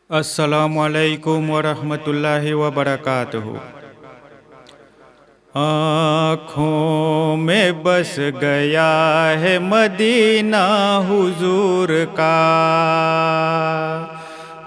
السلام علیکم ورحمۃ اللہ وبرکاتہ۔ آنکھوں میں بس گیا ہے مدینہ حضور کا،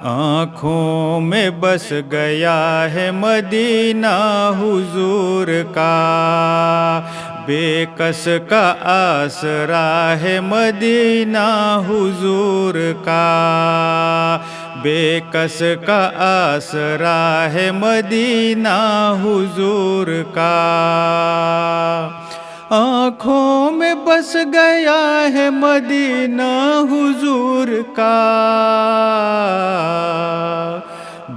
آنکھوں میں بس گیا ہے مدینہ حضور کا، بے کس کا آسرا ہے مدینہ حضور کا، بے کس کا آسرا ہے مدینہ حضور کا، آنکھوں میں بس گیا ہے مدینہ حضور کا،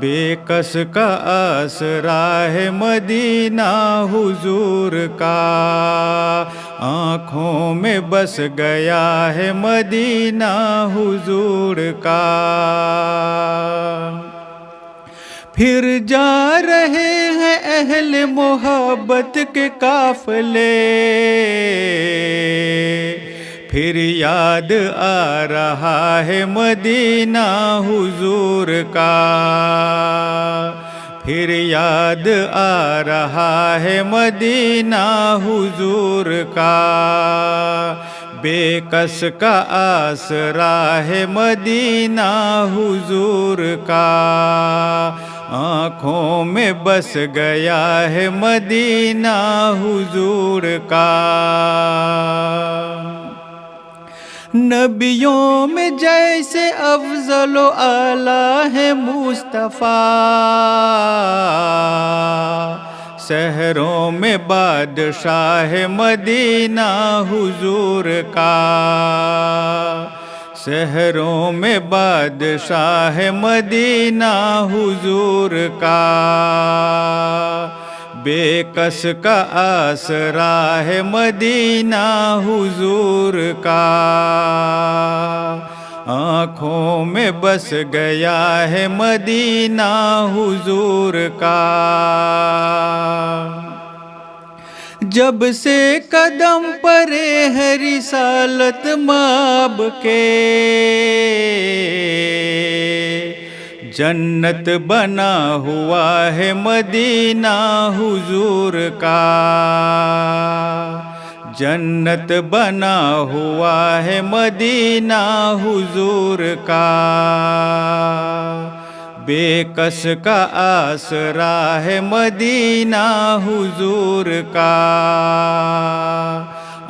بے کس کا آسرا ہے مدینہ حضور کا، آنکھوں میں بس گیا ہے مدینہ حضور کا۔ پھر جا رہے ہیں اہل محبت کے قافلے، پھر یاد آ رہا ہے مدینہ حضور کا، پھر یاد آ رہا ہے مدینہ حضور کا، بے کس کا آسرا ہے مدینہ حضور کا، آنکھوں میں بس گیا ہے مدینہ حضور کا۔ نبیوں میں جیسے افضل و اعلیٰ ہے مصطفیٰ، شہروں میں بادشاہ مدینہ حضور کا، شہروں میں بادشاہ مدینہ حضور کا، بے کس کا آسرا ہے مدینہ حضور کا، آنکھوں میں بس گیا ہے مدینہ حضور کا۔ جب سے قدم پڑے ہے رسالت مآب کے، جنت بنا ہوا ہے مدینہ حضور کا، جنت بنا ہوا ہے مدینہ حضور کا، بے کس کا آسرا ہے مدینہ حضور کا،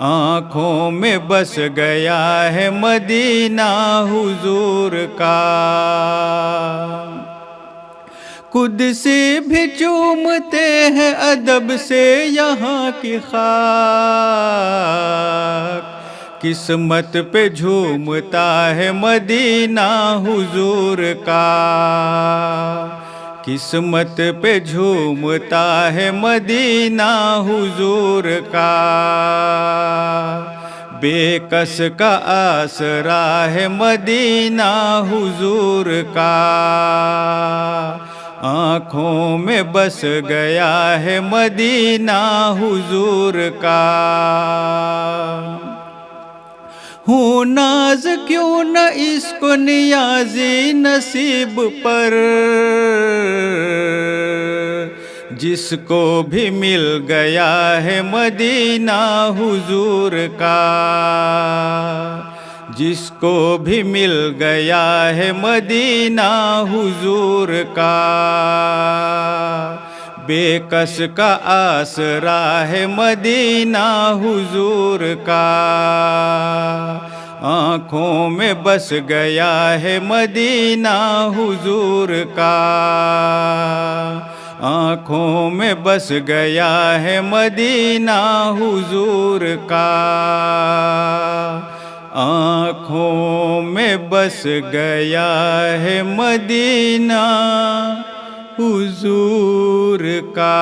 آنکھوں میں بس گیا ہے مدینہ حضور کا، قدسی بھی چومتے ہیں ادب سے یہاں کی خاک، قسمت پہ جھومتا ہے مدینہ حضور کا، قسمت پہ جھومتا ہے مدینہ حضور کا، بے کس کا آسرا ہے مدینہ حضور کا، آنکھوں میں بس گیا ہے مدینہ حضور کا۔ ہوں ناز کیوں نہ اس کو نیازی نصیب پر، جس کو بھی مل گیا ہے مدینہ حضور کا، جس کو بھی مل گیا ہے مدینہ حضور کا، بے کس کا آسرا ہے مدینہ حضور کا، آنکھوں میں بس گیا ہے مدینہ حضور کا، آنکھوں میں بس گیا ہے مدینہ حضور کا، آنکھوں میں بس گیا ہے مدینہ حضور کا۔